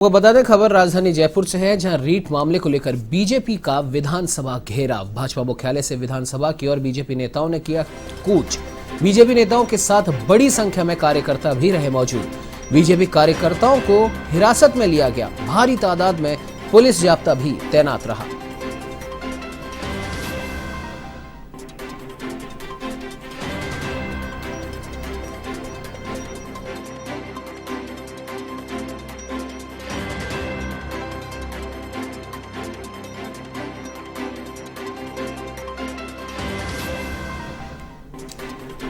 वो बता दें, खबर राजधानी जयपुर से है, जहां रीट मामले को लेकर बीजेपी का विधानसभा घेराव। भाजपा मुख्यालय से विधानसभा की ओर बीजेपी नेताओं ने किया कूच। बीजेपी नेताओं के साथ बड़ी संख्या में कार्यकर्ता भी रहे मौजूद। बीजेपी कार्यकर्ताओं को हिरासत में लिया गया। भारी तादाद में पुलिस जाब्ता भी तैनात रहा।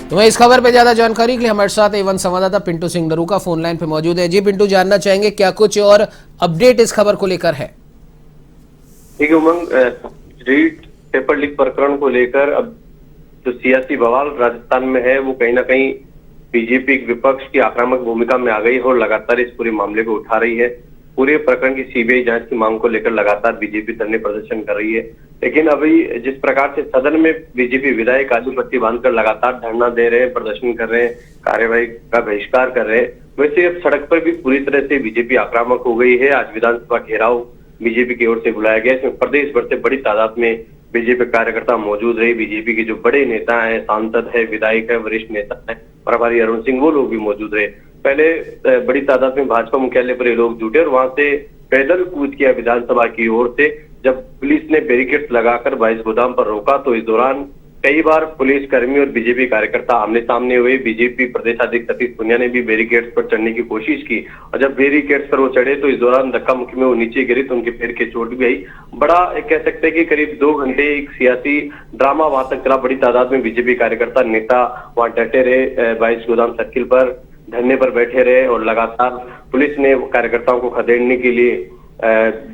तो मैं इस खबर पे ज्यादा जानकारी के लिए हमारे साथ एवं संवाददाता पिंटू सिंह नरूका फोन लाइन पे मौजूद है। जी पिंटू, जानना चाहेंगे क्या कुछ और अपडेट इस खबर को लेकर है? ठीक है उमंग, रीट पेपर लीक प्रकरण को लेकर अब जो सियासी बवाल राजस्थान में है वो कहीं ना कहीं बीजेपी विपक्ष की आक्रामक भूमिका में आ गई है और लगातार इस पूरे मामले को उठा रही है। पूरे प्रकरण की सीबीआई जांच की मांग को लेकर लगातार बीजेपी धरने प्रदर्शन कर रही है। लेकिन अभी जिस प्रकार से सदन में बीजेपी विधायक आदि पट्टी बांधकर लगातार धरना दे रहे हैं, प्रदर्शन कर रहे हैं, कार्यवाही का बहिष्कार कर रहे हैं, वैसे अब सड़क पर भी पूरी तरह से बीजेपी आक्रामक हो गई है। आज विधानसभा घेराव बीजेपी की ओर से बुलाया गया। इसमें प्रदेश भर से बड़ी तादाद में बीजेपी कार्यकर्ता मौजूद रहे। बीजेपी के जो बड़े नेता हैं, सांसद है, विधायक है, वरिष्ठ नेता है, प्रभारी अरुण सिंह, वो लोग भी मौजूद रहे। पहले बड़ी तादाद में भाजपा मुख्यालय पर ये लोग जुटे और वहां से पैदल कूच किया विधानसभा की ओर से। जब पुलिस ने बैरिकेड्स लगाकर 22 गोदाम पर रोका तो इस दौरान कई बार पुलिस कर्मी और बीजेपी कार्यकर्ता आमने सामने हुए। बीजेपी प्रदेश अध्यक्ष सतीश पूनिया ने भी बैरिकेड्स पर चढ़ने की कोशिश की और जब बैरिकेड्स पर वो चढ़े तो इस दौरान धक्का मुक्की में वो नीचे गिरे तो उनके पैर के चोट भी आई। बड़ा कह सकते हैं कि करीब 2 घंटे एक सियासी ड्रामा वहां तक चला। बड़ी तादाद में बीजेपी कार्यकर्ता नेता वहां डटे रहे, 22 गोदाम सर्किल पर धरने पर बैठे रहे और लगातार पुलिस ने कार्यकर्ताओं को खदेड़ने के लिए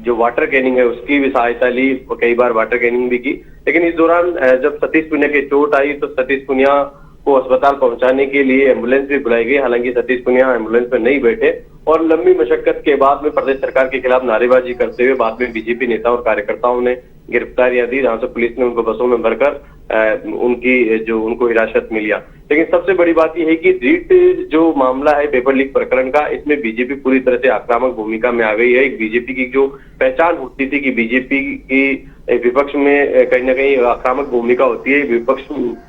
जो वाटर कैनिंग है उसकी भी सहायता ली, कई बार वाटर कैनिंग भी की। लेकिन इस दौरान जब सतीश पुनिया की चोट आई तो सतीश पुनिया को अस्पताल पहुंचाने के लिए एम्बुलेंस भी बुलाई गई। हालांकि सतीश पुनिया एम्बुलेंस में नहीं बैठे और लंबी मशक्कत के बाद में प्रदेश सरकार के खिलाफ नारेबाजी करते हुए बाद में बीजेपी नेताओं और कार्यकर्ताओं ने गिरफ्तारियां दी, जहां से पुलिस ने उनको बसों में भरकर उनको हिरासत में लिया। लेकिन सबसे बड़ी बात यह है कि रीट जो मामला है पेपर लीक प्रकरण का, इसमें बीजेपी पूरी तरह से आक्रामक भूमिका में आ गई है। एक बीजेपी की जो पहचान होती थी कि बीजेपी की विपक्ष में कहीं ना कहीं आक्रामक भूमिका होती है, विपक्ष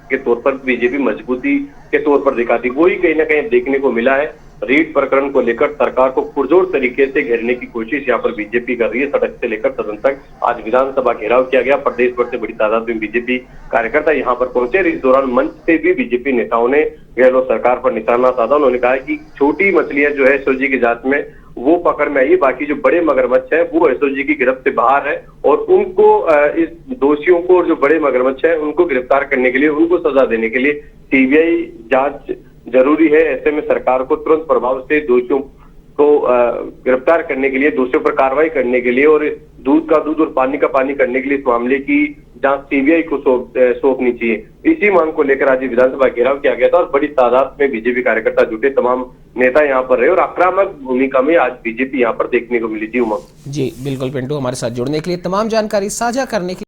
के तौर पर बीजेपी मजबूती के तौर पर दिखाती, वही कहीं ना कहीं देखने को मिला है। रीट प्रकरण को लेकर सरकार को पुरजोर तरीके से घेरने की कोशिश यहाँ पर बीजेपी कर रही है। सड़क से लेकर सदन तक आज विधानसभा घेराव किया गया। प्रदेश भर से बड़ी तादाद में बीजेपी कार्यकर्ता यहाँ पर पहुंचे। इस दौरान मंच से भी बीजेपी नेताओं ने गहलोत सरकार पर निशाना साधा। उन्होंने कहा कि छोटी मछलियां जो है एसओजी की जांच में वो पकड़ में आई, बाकी जो बड़े मगरमच्छ है वो एसओजी की गिरफ्त से बाहर है और उनको इस दोषियों को और जो बड़े मगरमच्छ है उनको गिरफ्तार करने के लिए, उनको सजा देने के लिए सीबीआई जांच जरूरी है। ऐसे में सरकार को तुरंत प्रभाव से दोषियों को गिरफ्तार करने के लिए, दोषियों पर कार्रवाई करने के लिए और दूध का दूध और पानी का पानी करने के लिए इस मामले की जांच सीबीआई को सौंपनी चाहिए। इसी मांग को लेकर आज विधानसभा घेराव किया गया था और बड़ी तादाद में बीजेपी कार्यकर्ता जुटे, तमाम नेता यहाँ पर रहे और आक्रामक भूमिका में आज बीजेपी यहाँ पर देखने को मिली थी। उमंग जी बिल्कुल पिंटू, हमारे साथ जुड़ने के लिए, तमाम जानकारी साझा करने के